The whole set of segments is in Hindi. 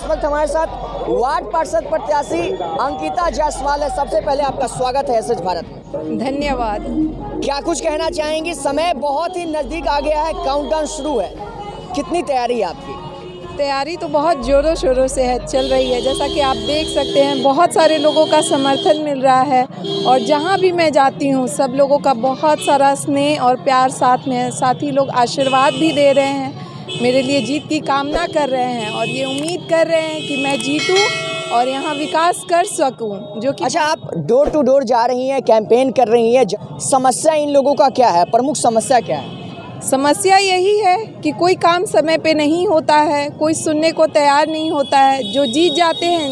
वक्त हमारे साथ वार्ड पार्षद प्रत्याशी अंकिता जायसवाल है। सबसे पहले आपका स्वागत है एसएच भारत में। धन्यवाद। क्या कुछ कहना चाहेंगी? समय बहुत ही नज़दीक आ गया है, काउंटडाउन शुरू है, कितनी तैयारी है आपकी? तैयारी तो बहुत ज़ोरों शोरों से है, चल रही है। जैसा कि आप देख सकते हैं, बहुत सारे लोगों का समर्थन मिल रहा है और जहां भी मैं जाती हूं सब लोगों का बहुत सारा स्नेह और प्यार साथ में है। साथ ही लोग आशीर्वाद भी दे रहे हैं, मेरे लिए जीत की कामना कर रहे हैं और ये उम्मीद कर रहे हैं कि मैं जीतूं और यहाँ विकास कर सकूं। जो कि अच्छा, आप डोर टू डोर जा रही हैं, कैंपेन कर रही हैं, समस्या इन लोगों का क्या है? प्रमुख समस्या क्या है? समस्या यही है कि कोई काम समय पे नहीं होता है, कोई सुनने को तैयार नहीं होता है। जो जीत जाते हैं,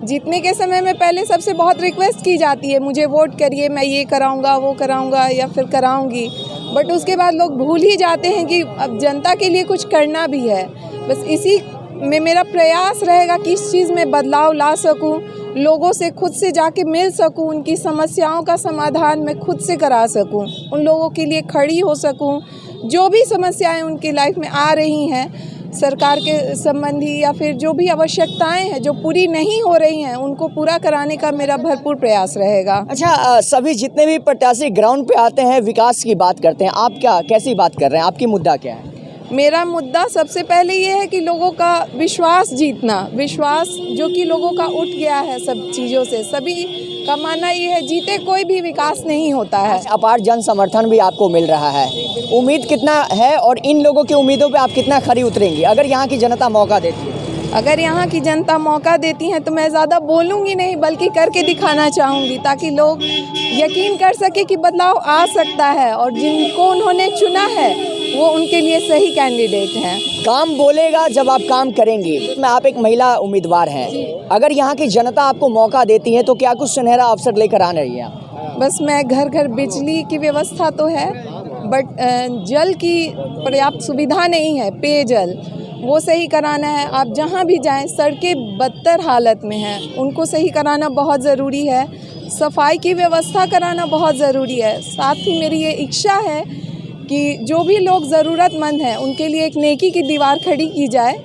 जीतने के समय में पहले सबसे बहुत रिक्वेस्ट की जाती है, मुझे वोट करिए, मैं ये कराऊंगा, वो कराऊंगा या फिर कराऊंगी। बट उसके बाद लोग भूल ही जाते हैं कि अब जनता के लिए कुछ करना भी है। बस इसी में मेरा प्रयास रहेगा कि इस चीज़ में बदलाव ला सकूं, लोगों से खुद से जाके मिल सकूं, उनकी समस्याओं का समाधान मैं खुद से करा सकूं, उन लोगों के लिए खड़ी हो सकूं। जो भी समस्याएं उनकी लाइफ में आ रही हैं, सरकार के संबंधी या फिर जो भी आवश्यकताएं हैं जो पूरी नहीं हो रही हैं, उनको पूरा कराने का मेरा भरपूर प्रयास रहेगा। अच्छा, सभी जितने भी प्रत्याशी ग्राउंड पे आते हैं विकास की बात करते हैं, आप क्या कैसी बात कर रहे हैं? आपकी मुद्दा क्या है? मेरा मुद्दा सबसे पहले ये है कि लोगों का विश्वास जीतना, विश्वास जो कि लोगों का उठ गया है सब चीज़ों से। सभी का मानना ये है, जीते कोई भी विकास नहीं होता है। अपार जन समर्थन भी आपको मिल रहा है, उम्मीद कितना है और इन लोगों की उम्मीदों पे आप कितना खरी उतरेंगी अगर यहाँ की जनता मौका देती है? अगर यहाँ की जनता मौका देती है तो मैं ज़्यादा बोलूँगी नहीं, बल्कि करके दिखाना चाहूँगी, ताकि लोग यकीन कर सके कि बदलाव आ सकता है और जिनको उन्होंने चुना है वो उनके लिए सही कैंडिडेट हैं। काम बोलेगा जब आप काम करेंगी। मैं आप एक महिला उम्मीदवार हैं, अगर यहाँ की जनता आपको मौका देती है तो क्या कुछ सुनहरा अवसर लेकर आ रही है? बस मैं घर घर बिजली की व्यवस्था तो है, बट जल की पर्याप्त सुविधा नहीं है, पेयजल वो सही कराना है। आप जहाँ भी जाएं, सड़कें बदतर हालत में हैं, उनको सही कराना बहुत ज़रूरी है। सफाई की व्यवस्था कराना बहुत ज़रूरी है। साथ ही मेरी ये इच्छा है कि जो भी लोग ज़रूरतमंद हैं उनके लिए एक नेकी की दीवार खड़ी की जाए,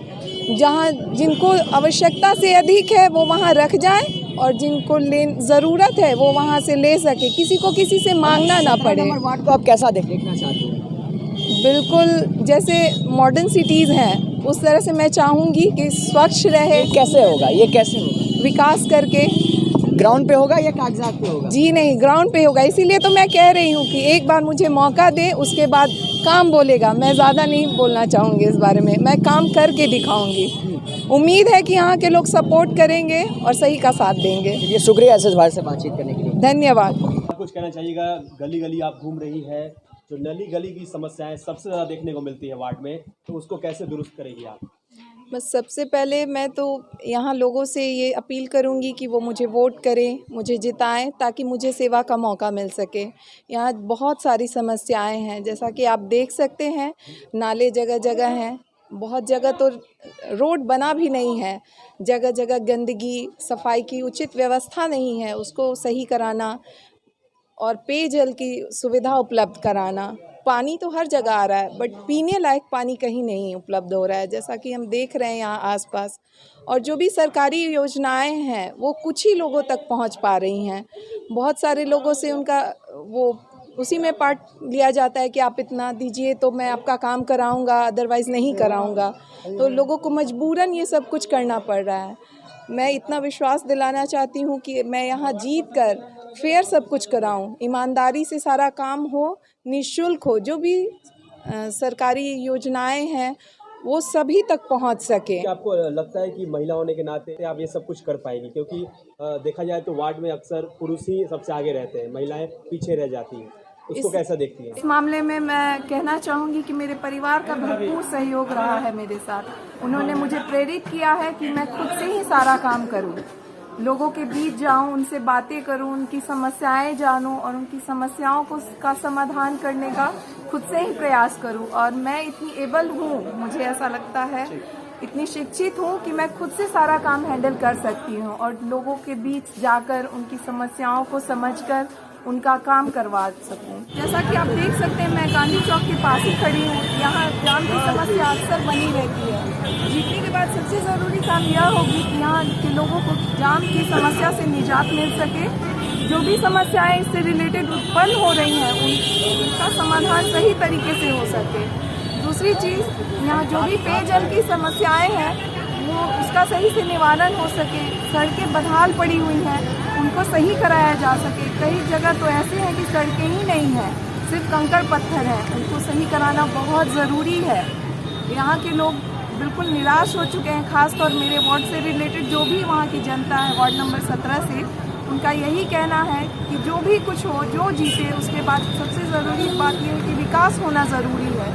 जहाँ जिनको आवश्यकता से अधिक है वो वहाँ रख जाएं और जिनको ज़रूरत है वो वहाँ से ले सके, किसी को किसी से मांगना ना पड़े। वार्ड को आप कैसा देखना चाहते हैं? बिल्कुल जैसे मॉडर्न सिटीज़ हैं उस तरह से मैं चाहूँगी कि स्वच्छ रहे। कैसे होगा ये? कैसे होगा? विकास करके। ग्राउंड पे होगा या कागजात पे होगा? जी नहीं, ग्राउंड पे होगा। इसीलिए तो मैं कह रही हूँ कि एक बार मुझे मौका दे, उसके बाद काम बोलेगा। मैं ज़्यादा नहीं बोलना चाहूँगी इस बारे में, मैं काम करके दिखाऊँगी। उम्मीद है कि यहाँ के लोग सपोर्ट करेंगे और सही का साथ देंगे। ये शुक्रिया एसएच भारत से बातचीत करने के लिए। धन्यवाद। कुछ कहना चाहिएगा? गली गली आप घूम रही है, जो नली गली की समस्याएं सबसे ज़्यादा देखने को मिलती है वार्ड में, तो उसको कैसे दुरुस्त करेगी आप? बस सबसे पहले मैं तो यहाँ लोगों से ये अपील करूँगी कि वो मुझे वोट करें, मुझे जिताएं, ताकि मुझे सेवा का मौका मिल सके। यहाँ बहुत सारी समस्याएं हैं, जैसा कि आप देख सकते हैं, नाले जगह जगह हैं, बहुत जगह तो रोड बना भी नहीं है, जगह जगह गंदगी, सफाई की उचित व्यवस्था नहीं है, उसको सही कराना और पेयजल की सुविधा उपलब्ध कराना। पानी तो हर जगह आ रहा है, बट पीने लायक पानी कहीं नहीं उपलब्ध हो रहा है, जैसा कि हम देख रहे हैं यहाँ आसपास। और जो भी सरकारी योजनाएं हैं वो कुछ ही लोगों तक पहुँच पा रही हैं। बहुत सारे लोगों से उनका वो उसी में पार्ट लिया जाता है कि आप इतना दीजिए तो मैं आपका काम कराऊंगा, अदरवाइज़ नहीं कराऊंगा। तो लोगों को मजबूरन ये सब कुछ करना पड़ रहा है। मैं इतना विश्वास दिलाना चाहती हूँ कि मैं यहाँ जीत कर फेयर सब कुछ कराऊं, ईमानदारी से सारा काम हो, निःशुल्क हो, जो भी सरकारी योजनाएं हैं वो सभी तक पहुंच सके। क्या आपको लगता है कि महिला होने के नाते आप ये सब कुछ कर पाएंगी? क्योंकि देखा जाए तो वार्ड में अक्सर पुरुष ही सबसे आगे रहते हैं, महिलाएं पीछे रह जाती हैं, उसको कैसा देखती हैं? इस मामले में मैं कहना चाहूँगी कि मेरे परिवार का भरपूर सहयोग रहा है मेरे साथ। उन्होंने मुझे प्रेरित किया है कि मैं खुद से ही सारा काम करूँ, लोगों के बीच जाऊं, उनसे बातें करूं, उनकी समस्याएं जानूं और उनकी समस्याओं का समाधान करने का खुद से ही प्रयास करूं। और मैं इतनी एबल हूं, मुझे ऐसा लगता है, इतनी शिक्षित हूं कि मैं खुद से सारा काम हैंडल कर सकती हूं और लोगों के बीच जाकर उनकी समस्याओं को समझकर उनका काम करवा सकूं। जैसा कि आप देख सकते हैं, मैं गांधी चौक के पास ही खड़ी हूँ। यहाँ जाम की समस्या अक्सर बनी रहती है। जीतने के बाद सबसे ज़रूरी काम यह होगी कि यहाँ के लोगों को जाम की समस्या से निजात मिल सके। जो भी समस्याएं इससे रिलेटेड उत्पन्न हो रही हैं उनका समाधान सही तरीके से हो सके। दूसरी चीज़, यहाँ जो भी पेयजल की समस्याएं हैं वो उसका सही से निवारण हो सके। सड़कें बदहाल पड़ी हुई हैं, उनको सही कराया जा सके। कई जगह तो ऐसे हैं कि सड़कें ही नहीं हैं, सिर्फ कंकड़ पत्थर हैं, उनको सही कराना बहुत ज़रूरी है। यहाँ के लोग बिल्कुल निराश हो चुके हैं, खासतौर मेरे वार्ड से रिलेटेड जो भी वहाँ की जनता है वार्ड नंबर 17 से, उनका यही कहना है कि जो भी कुछ हो, जो जीते, उसके बाद सबसे ज़रूरी बात यह है कि विकास होना ज़रूरी है।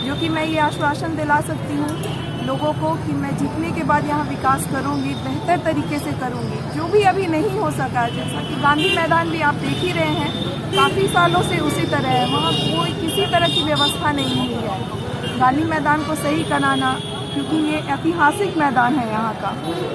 जो कि मैं ये आश्वासन दिला सकती हूँ लोगों को कि मैं जीतने के बाद यहाँ विकास करूँगी, बेहतर तरीके से करूँगी। जो भी अभी नहीं हो सका, जैसा कि गांधी मैदान भी आप देख ही रहे हैं, काफ़ी सालों से उसी तरह है, वहाँ कोई किसी तरह की व्यवस्था नहीं हुई है। गांधी मैदान को सही कराना, क्योंकि ये ऐतिहासिक मैदान है यहाँ का,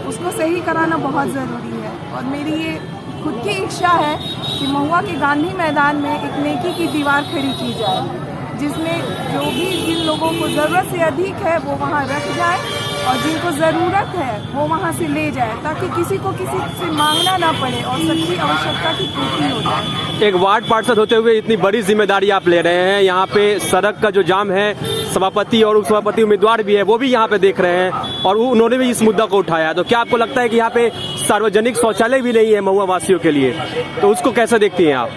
उसको सही कराना बहुत ज़रूरी है। और मेरी ये खुद की इच्छा है कि महुआ के गांधी मैदान में एक नेकी की दीवार खड़ी की जाए, जिसमें जो भी जिन लोगों को ज़रूरत से अधिक है वो वहाँ रख जाए और जिनको ज़रूरत है वो वहाँ से ले जाए, ताकि किसी को किसी से मांगना ना पड़े और सबकी आवश्यकता की पूर्ति हो जाए। एक वार्ड पार्षद होते हुए इतनी बड़ी जिम्मेदारी आप ले रहे हैं। यहाँ पे सड़क का जो जाम है, सभापति और उप सभापति उम्मीदवार भी है, वो भी यहाँ पे देख रहे हैं और उन्होंने भी इस मुद्दा को उठाया। तो क्या आपको लगता है कि यहाँ पे सार्वजनिक शौचालय भी नहीं है महुआ वासियों के लिए, तो उसको कैसे देखती हैं आप?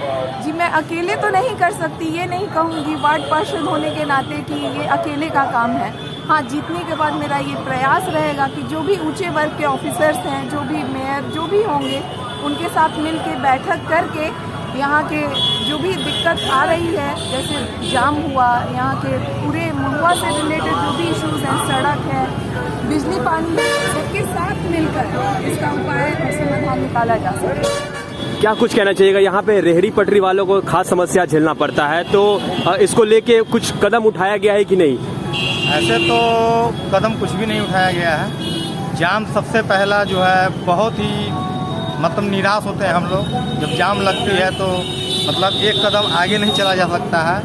जी, मैं अकेले तो नहीं कर सकती, ये नहीं कहूँगी वार्ड पार्षद होने के नाते कि ये अकेले का काम है। हाँ, जीतने के बाद मेरा ये प्रयास रहेगा कि जो भी ऊंचे वर्ग के ऑफिसर्स हैं, जो भी मेयर जो भी होंगे, उनके साथ मिल के बैठक करके यहाँ के जो भी दिक्कत आ रही है, जैसे जाम हुआ, यहाँ के पूरे महुआ से रिलेटेड जो भी इश्यूज हैं, सड़क है, बिजली पानी, सबके साथ मिलकर इसका उपाय और समाधान निकाला जा सके। क्या कुछ कहना चाहिएगा? यहाँ पे रेहड़ी पटरी वालों को खास समस्या झेलना पड़ता है, तो इसको लेके कुछ कदम उठाया गया है कि नहीं? ऐसे तो कदम कुछ भी नहीं उठाया गया है। जाम सबसे पहला जो है, बहुत ही मतलब निराश होते हैं हम लोग जब जाम लगती है, तो मतलब एक कदम आगे नहीं चला जा सकता है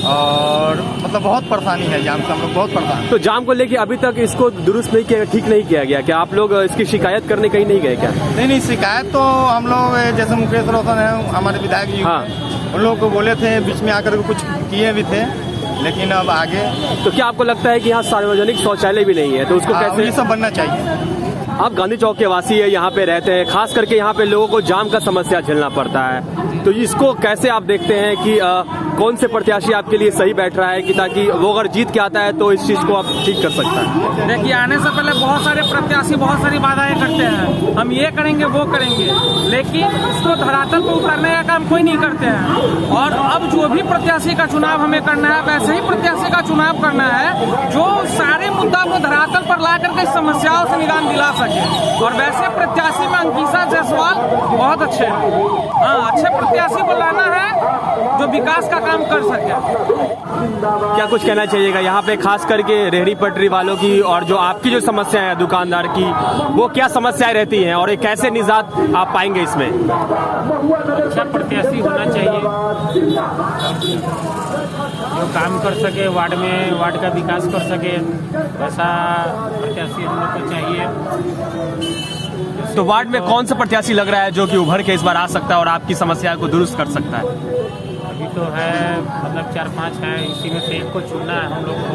और मतलब बहुत परेशानी है जाम से, हम लोग बहुत परेशान। तो जाम को लेके अभी तक इसको दुरुस्त नहीं किया, ठीक नहीं किया गया क्या? आप लोग इसकी शिकायत करने कहीं नहीं गए क्या? नहीं, शिकायत तो हम लोग जैसे मुकेश रोशन है हमारे विधायक जी, हाँ, उन लोगों को बोले थे, बीच में आकर के कुछ किए भी थे, लेकिन अब आगे। तो क्या आपको लगता है कि यहाँ सार्वजनिक शौचालय भी नहीं है, तो उसको कैसे? ये सब बनना चाहिए। आप गांधी चौक के वासी है, यहाँ पे रहते हैं, खास करके यहाँ पे लोगों को जाम का समस्या झेलना पड़ता है, तो इसको कैसे आप देखते हैं कि कौन से प्रत्याशी आपके लिए सही बैठ रहा है कि ताकि वो अगर जीत के आता है तो इस चीज़ को आप ठीक कर सकता है? देखिए, आने से पहले बहुत सारे प्रत्याशी बहुत सारी बाधाएं करते हैं, हम ये करेंगे वो करेंगे, लेकिन इसको धरातल पर उतारने का काम कोई नहीं करते हैं। और अब जो भी प्रत्याशी का चुनाव हमें करना है, वैसे ही प्रत्याशी का चुनाव करना है जो सारे मुद्दा को धरातल पर ला करके समस्याओं से निदान दिला सके। और वैसे प्रत्याशी में अंकिता जायसवाल बहुत अच्छे हैं। हाँ, अच्छे प्रत्याशी को लाना है जो विकास का काम कर सके। क्या कुछ कहना चाहिएगा यहाँ पे खास करके रेहड़ी पटरी वालों की, और जो आपकी जो समस्या है दुकानदार की, वो क्या समस्याएं रहती हैं और ये कैसे निजात आप पाएंगे इसमें? अच्छा प्रत्याशी होना चाहिए जो काम कर सके, वार्ड में वार्ड का विकास कर सके, वैसा प्रत्याशी हम लोग को चाहिए। तो वार्ड में कौन सा प्रत्याशी लग रहा है जो कि उभर के इस बार आ सकता है और आपकी समस्या को दुरुस्त कर सकता है? अभी तो है मतलब 4-5 हैं, इसी में से एक को चुनना है हम लोग को।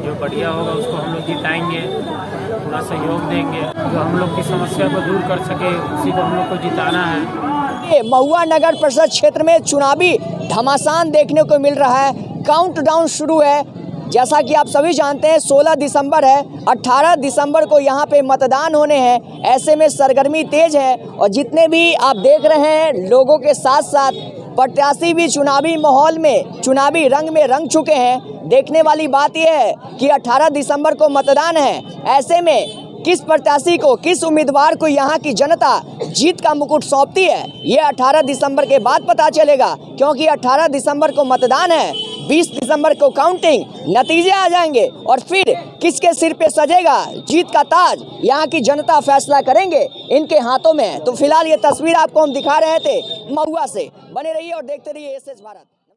जो बढ़िया होगा उसको हम लोग जिताएंगे, पूरा सहयोग देंगे, जो हम लोग की समस्या को दूर कर सके उसी को हम लोग को जिताना है। महुआ नगर परिषद क्षेत्र में चुनावी घमासान देखने को मिल रहा है। काउंटडाउन शुरू है, जैसा कि आप सभी जानते हैं 16 दिसंबर है, 18 दिसंबर को यहाँ पे मतदान होने हैं। ऐसे में सरगर्मी तेज है और जितने भी आप देख रहे हैं लोगों के साथ साथ प्रत्याशी भी चुनावी माहौल में, चुनावी रंग में रंग चुके हैं। देखने वाली बात यह है कि 18 दिसंबर को मतदान है, ऐसे में किस प्रत्याशी को, किस उम्मीदवार को यहाँ की जनता जीत का मुकुट सौंपती है, ये 18 दिसंबर के बाद पता चलेगा, क्योंकि 18 दिसंबर को मतदान है, 20 दिसंबर को काउंटिंग, नतीजे आ जाएंगे और फिर किसके सिर पे सजेगा जीत का ताज, यहाँ की जनता फैसला करेंगे, इनके हाथों में है। तो फिलहाल ये तस्वीर आपको हम दिखा रहे थे महुआ से। बने रहिए और देखते रहिए एसएस भारत।